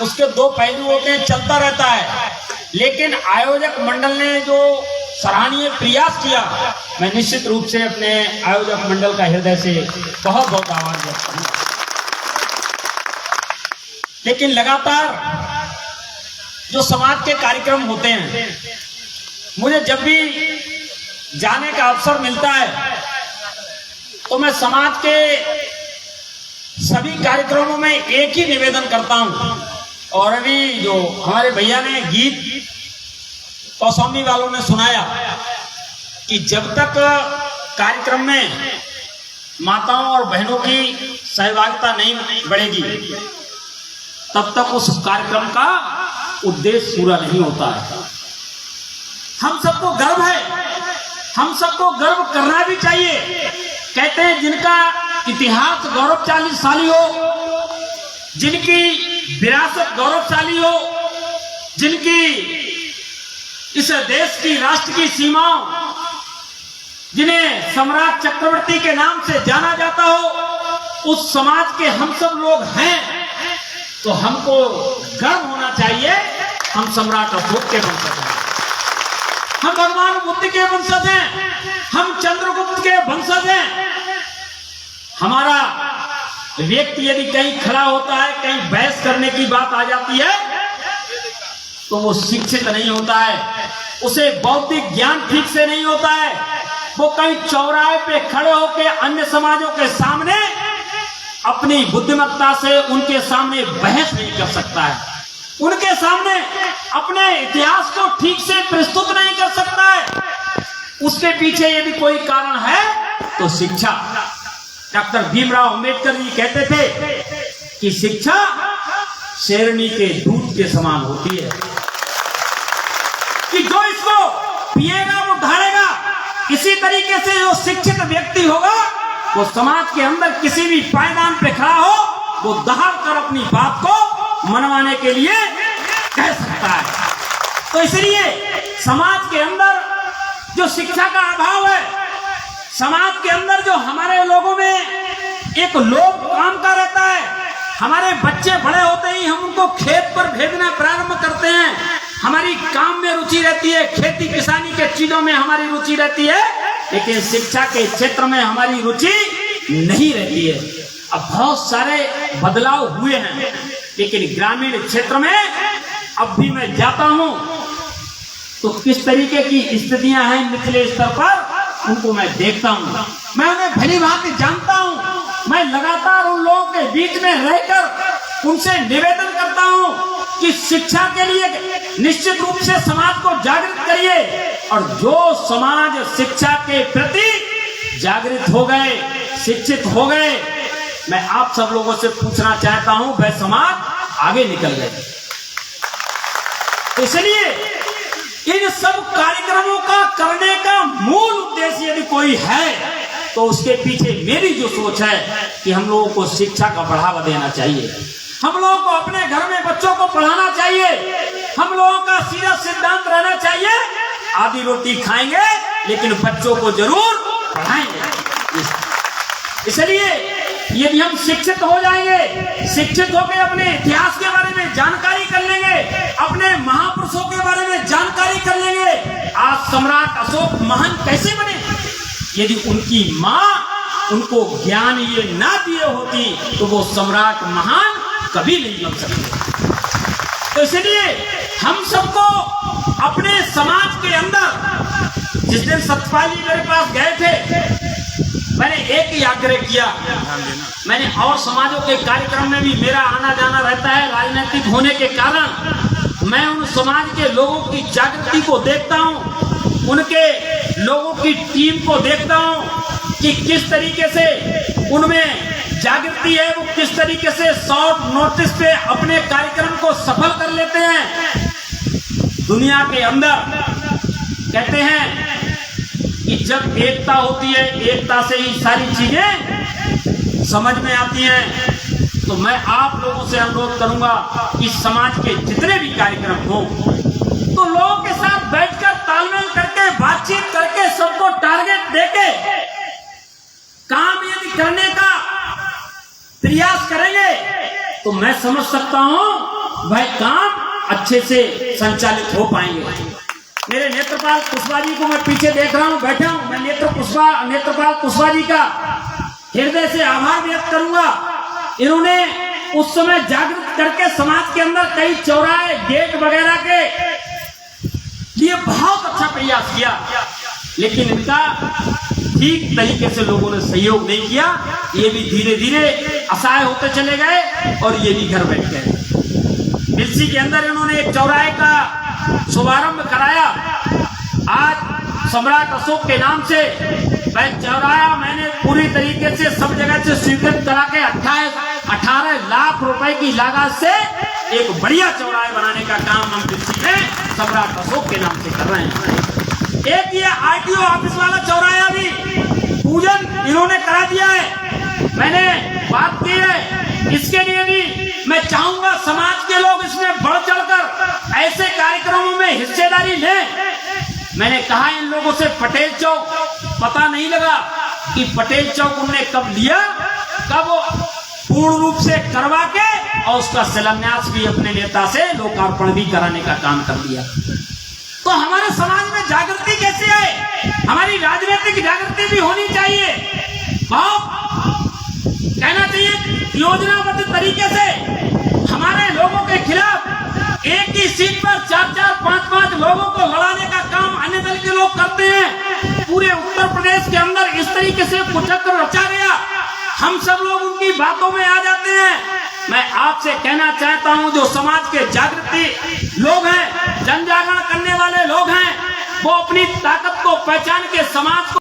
उसके दो पहलू होते हैं, चलता रहता है। लेकिन आयोजक मंडल ने जो सराहनीय प्रयास किया, मैं निश्चित रूप से अपने आयोजक मंडल का हृदय से बहुत बहुत आभार व्यक्त करूंगा। लेकिन लगातार जो समाज के कार्यक्रम होते हैं, मुझे जब भी जाने का अवसर मिलता है तो मैं समाज के सभी कार्यक्रमों में एक ही निवेदन करता हूं। और अभी जो हमारे भैया ने गीत कौशाम्बी वालों ने सुनाया कि जब तक कार्यक्रम में माताओं और बहनों की सहभागिता नहीं बढ़ेगी तब तक उस कार्यक्रम का उद्देश्य पूरा नहीं होता है। हम सबको गर्व है, हम सबको गर्व करना भी चाहिए। कहते हैं जिनका इतिहास गौरवशाली हो, जिनकी विरासत गौरवशाली हो, जिनकी इस देश की राष्ट्र की सीमाओं, जिन्हें सम्राट चक्रवर्ती के नाम से जाना जाता हो, उस समाज के हम सब लोग हैं। तो हमको गर्व होना चाहिए, हम सम्राट अशोक के वंशज हैं, हम भगवान बुद्ध के वंशज हैं, हम चंद्रगुप्त के वंशज हैं। हमारा व्यक्ति यदि कहीं खड़ा होता है, कहीं बहस करने की बात आ जाती है तो वो शिक्षित नहीं होता है, उसे बौद्धिक ज्ञान ठीक से नहीं होता है। वो कहीं चौराहे पे खड़े होकर अन्य समाजों के सामने अपनी बुद्धिमत्ता से उनके सामने बहस नहीं कर सकता है, उनके सामने अपने इतिहास को ठीक से प्रस्तुत नहीं कर सकता है। उसके पीछे यदि कोई कारण है तो शिक्षा। डॉक्टर भीमराव अंबेडकर जी कहते थे कि शिक्षा शेरनी के दूध के समान होती है, कि जो इसको पिएगा वो ढालेगा। इसी तरीके से जो शिक्षित व्यक्ति होगा वो समाज के अंदर किसी भी पायदान पे खड़ा हो, वो दहाड़ कर अपनी बात को मनवाने के लिए कह सकता है। तो इसलिए समाज के अंदर जो शिक्षा का अभाव है, समाज के अंदर जो हमारे लोगों में एक लोभ काम का रहता है, हमारे बच्चे बड़े होते ही हम उनको खेत पर भेजना प्रारंभ करते हैं, हमारी काम में रुचि रहती है, खेती किसानी के चीजों में हमारी रुचि रहती है, लेकिन शिक्षा के क्षेत्र में हमारी रुचि नहीं रहती है। अब बहुत सारे बदलाव हुए हैं, लेकिन ग्रामीण क्षेत्र में अब भी मैं जाता हूं तो किस तरीके की स्थितियां हैं निचले स्तर पर, उनको मैं देखता हूं, मैं उन्हें भली भांति जानता हूं। मैं लगातार उन लोगों के बीच में रहकर उनसे निवेदन करता हूं कि शिक्षा के लिए निश्चित रूप से समाज को जागृत करिए। और जो समाज शिक्षा के प्रति जागृत हो गए, शिक्षित हो गए, मैं आप सब लोगों से पूछना चाहता हूं, वह समाज आगे निकल गए। इसलिए इन सब कार्यक्रमों का करने का मूल उद्देश्य यदि कोई है तो उसके पीछे मेरी जो सोच है कि हम लोगों को शिक्षा का बढ़ावा देना चाहिए, हम लोगों को अपने घर में बच्चों को पढ़ाना चाहिए, हम लोगों का सीधा सिद्धांत रहना चाहिए, आधी रोटी खाएंगे लेकिन बच्चों को जरूर पढ़ाएंगे। इसलिए यदि हम शिक्षित हो जाएंगे, शिक्षित होकर अपने इतिहास के बारे में जानकारी कर लेंगे, अपने महापुरुषों के बारे में जानकारी कर लेंगे। आज सम्राट अशोक महान कैसे बने? यदि उनकी माँ उनको ज्ञान ये ना दिए होती तो वो सम्राट महान कभी नहीं बन सकते। तो इसलिए हम सबको अपने समाज के अंदर, जिस दिन सत्यपाल जी मेरे पास गए थे, मैंने एक ही आग्रह किया, मैंने और समाजों के कार्यक्रम में भी मेरा आना जाना रहता है, राजनीतिक होने के कारण मैं उन समाज के लोगों की जागृति को देखता हूं, उनके लोगों की टीम को देखता हूं कि किस तरीके से उनमें जागृति है, वो किस तरीके से शॉर्ट नोटिस पे अपने कार्यक्रम को सफल कर लेते हैं। दुनिया के अंदर कहते हैं कि जब एकता होती है, एकता से ही सारी चीजें समझ में आती हैं। तो मैं आप लोगों से अनुरोध करूंगा कि समाज के जितने भी कार्यक्रम हो तो लोगों के साथ बैठकर तालमेल करके, बातचीत करके, सबको टारगेट देके काम यदि करने का प्रयास करेंगे तो मैं समझ सकता हूं वह काम अच्छे से संचालित हो पाएंगे। मेरे नेत्रपाल कुशवाहा जी को मैं पीछे देख रहा हूँ, बैठा हूँ, मैं नेत्रपाल कुशवाहा जी का हृदय से आभार व्यक्त करूंगा। इन्होंने उस समय जागृत करके समाज के अंदर कई चौराहे, गेट वगैरह के लिए बहुत अच्छा प्रयास किया, लेकिन इनका ठीक तरीके से लोगों ने सहयोग नहीं किया। ये भी धीरे धीरे असहाय होते चले गए और ये भी घर बैठ गए। मिर्ची के अंदर इन्होंने एक चौराहे का शुभारंभ कराया। आज सम्राट अशोक के नाम से वह चौराहा मैंने पूरी तरीके से सब जगह से स्वीकृत करा के 18 लाख रुपए की लागत से एक बढ़िया चौराहे बनाने का काम हम मिर्ची में सम्राट अशोक के नाम से कर रहे हैं। एक ये आरटीओ ऑफिस वाला चौराहा भी पूजन इन्होंने करा दिया है। मैंने बात की है, इसके लिए भी मैं चाहूंगा समाज के लोग इसमें बढ़ चढ़कर ऐसे कार्यक्रमों में हिस्सेदारी लें। मैंने कहा इन लोगों से पटेल चौक पता नहीं लगा कि पटेल चौक उन्होंने कब लिया, कब पूर्ण रूप से करवा के और उसका शिलान्यास भी अपने नेता से लोकार्पण भी कराने का काम कर दिया। तो हमारे समाज में जागृति कैसे आए? हमारी राजनीतिक जागृति भी होनी चाहिए। कहना चाहिए योजनाबद्ध तरीके से हमारे लोगों के खिलाफ एक ही सीट पर 4-4, 5-5 लोगों को लड़ाने का काम अन्य दल के लोग करते हैं। पूरे उत्तर प्रदेश के अंदर इस तरीके से कुचक्र रचा गया, हम सब लोग उनकी बातों में आ जाते हैं। मैं आपसे कहना चाहता हूं, जो समाज के जागृति लोग हैं, जन जागरण करने वाले लोग हैं, वो अपनी ताकत को पहचान के समाज को